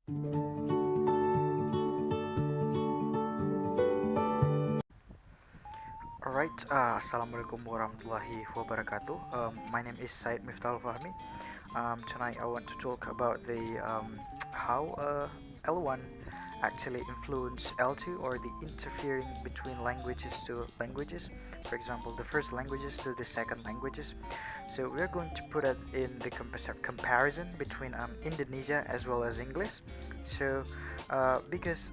Alright, Assalamualaikum warahmatullahi wabarakatuh. My name is Miftahul Fahmi. Tonight I want to talk about the how L1 actually influence L2, or the interfering between languages to languages. For example, the first languages to the second languages. So we are going to put it in the comparison between Indonesia as well as English. So because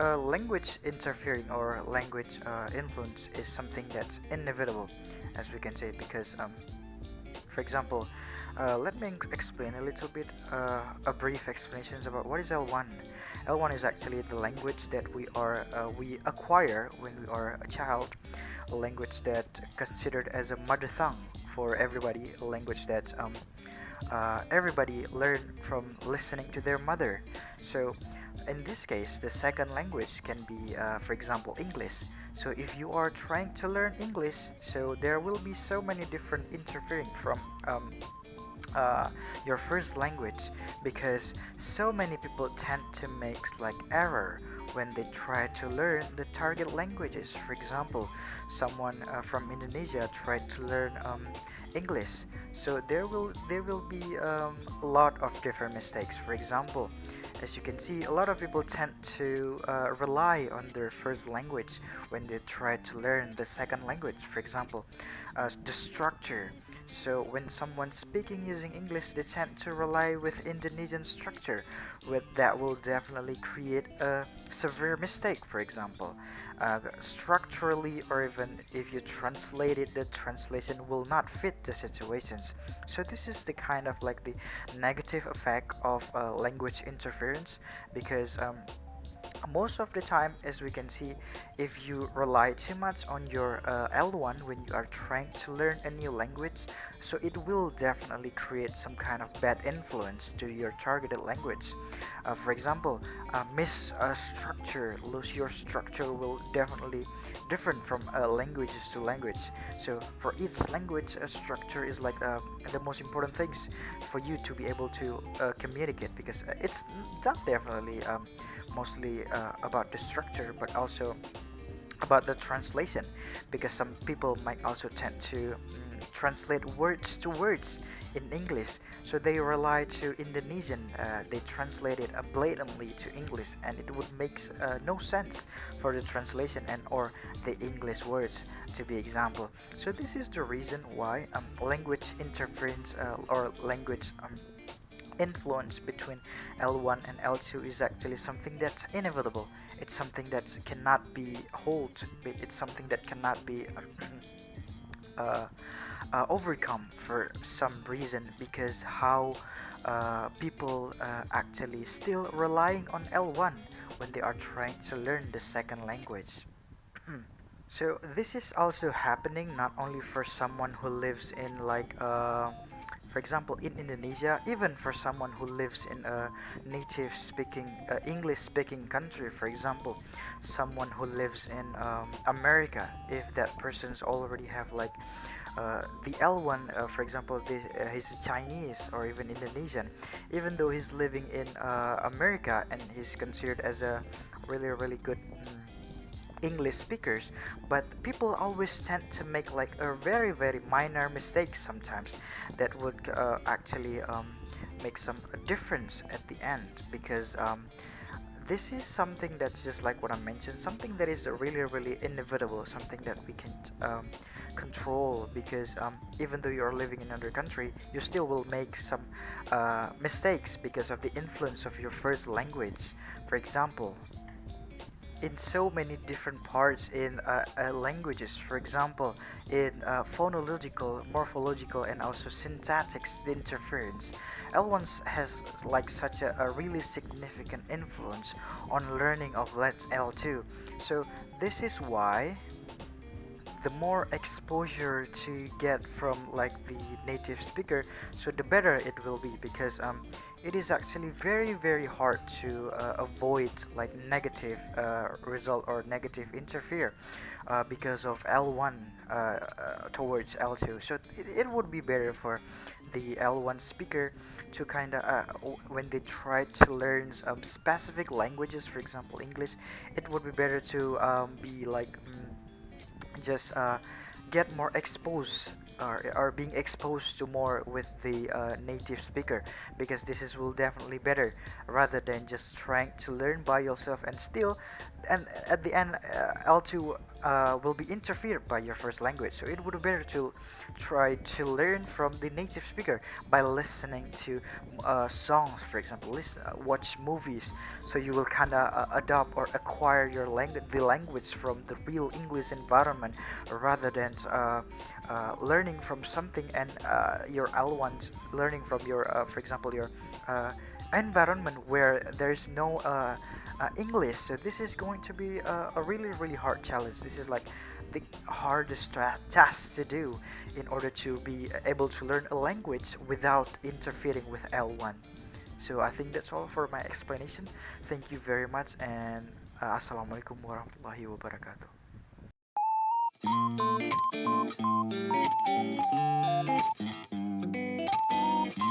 language interfering or language influence is something that's inevitable, as we can say, because for example, let me explain a little bit, a brief explanations about what is L1. L1 is actually the language that we acquire when we are a child, a language that considered as a mother tongue for everybody, a language that everybody learn from listening to their mother. So in this case, the second language can be, for example, English. So if you are trying to learn English, so there will be so many different interfering from your first language, because so many people tend to make like error when they try to learn the target languages. For example, someone from Indonesia tried to learn English, so there will be a lot of different mistakes. For example, as you can see, a lot of people tend to rely on their first language when they try to learn the second language. For example, the structure. So when someone's speaking using English, they tend to rely with Indonesian structure, with that will definitely create a severe mistake. For example, structurally, or even if you translate it, the translation will not fit the situations. So this is the kind of like the negative effect of language interference, because most of the time, as we can see, if you rely too much on your L1 when you are trying to learn a new language, so it will definitely create some kind of bad influence to your targeted language. For example, miss structure, lose your structure will definitely different from languages to language. So for each language, structure is like the most important things for you to be able to communicate, because it's not definitely mostly about the structure, but also about the translation, because some people might also tend to translate words to words in English, so they rely to Indonesian, they translate it blatantly to English, and it would make no sense for the translation and or the English words to be example. So this is the reason why language interference or language influence between L1 and L2 is actually something that's inevitable. It's something that cannot be hold. It's something that cannot be uh, overcome for some reason, because how people actually still relying on L1 when they are trying to learn the second language. So this is also happening not only for someone who lives in like for example in Indonesia, even for someone who lives in a native speaking English speaking country. For example, someone who lives in America, if that person's already have like the L1, for example, he's Chinese or even Indonesian, even though he's living in America and he's considered as a really good English speakers, but people always tend to make like a very minor mistakes sometimes that would actually make some difference at the end, because this is something that's just like what I mentioned, something that is really inevitable, something that we can't control, because even though you're living in another country, you still will make some mistakes because of the influence of your first language. For example, in so many different parts in languages. For example, in phonological, morphological, and also syntactic interference, L1 has like such a really significant influence on learning of Let's L2. So this is why the more exposure to get from like the native speaker, so the better it will be, because it is actually very very hard to avoid like negative result or negative interfere because of L1 towards L2. So it would be better for the L1 speaker to kind of when they try to learn specific languages, for example English, it would be better to be like just get more exposed or being exposed to more with the native speaker, because this is will definitely better rather than just trying to learn by yourself and still, and at the end L2 will be interfered by your first language. So it would be better to try to learn from the native speaker by listening to songs, for example, watch movies, so you will kind of adopt or acquire your language, the language from the real English environment, rather than learning from something and your L1 learning from your, for example, your environment where there's no English. So this is going to be a really really hard challenge. This is like the hardest task to do in order to be able to learn a language without interfering with L1. So I think that's all for my explanation. Thank you very much, and assalamualaikum warahmatullahi wabarakatuh.